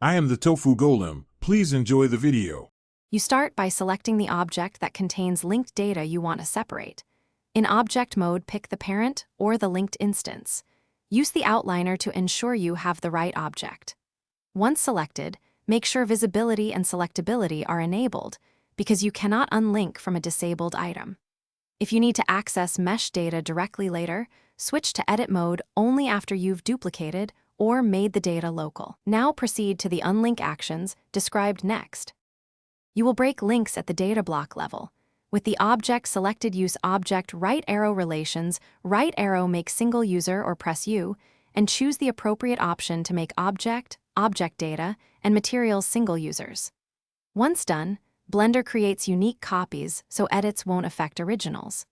I am the tofu golem. Please enjoy the video. You start by selecting the object that contains linked data you want to separate. In object mode, pick the parent or the linked instance. Use the outliner to ensure you have the right object. Once selected, make sure visibility and selectability are enabled, because you cannot unlink from a disabled item. If you need to access mesh data directly later, switch to edit mode only after you've duplicated or made the data local. Now proceed to the unlink actions described next. You will break links at the data block level. With the object selected, use object right arrow relations, right arrow make single user or press U, and choose the appropriate option to make object, object data, and materials single users. Once done, Blender creates unique copies so edits won't affect originals.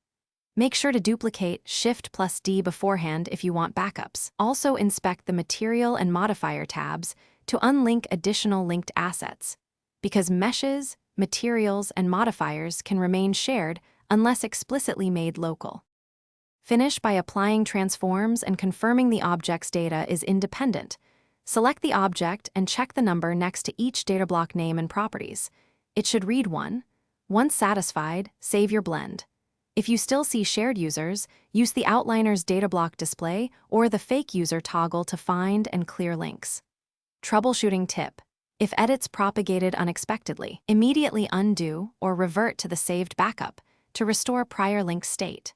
Make sure to duplicate Shift+D beforehand if you want backups. Also inspect the Material and Modifier tabs to unlink additional linked assets, because meshes, materials, and modifiers can remain shared unless explicitly made local. Finish by applying transforms and confirming the object's data is independent. Select the object and check the number next to each data block name and properties. It should read 1. Once satisfied, save your blend. If you still see shared users, use the outliner's data block display or the fake user toggle to find and clear links. Troubleshooting tip: if edits propagated unexpectedly, immediately undo or revert to the saved backup to restore prior link state.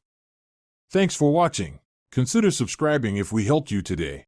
Thanks for watching. Consider subscribing if we helped you today.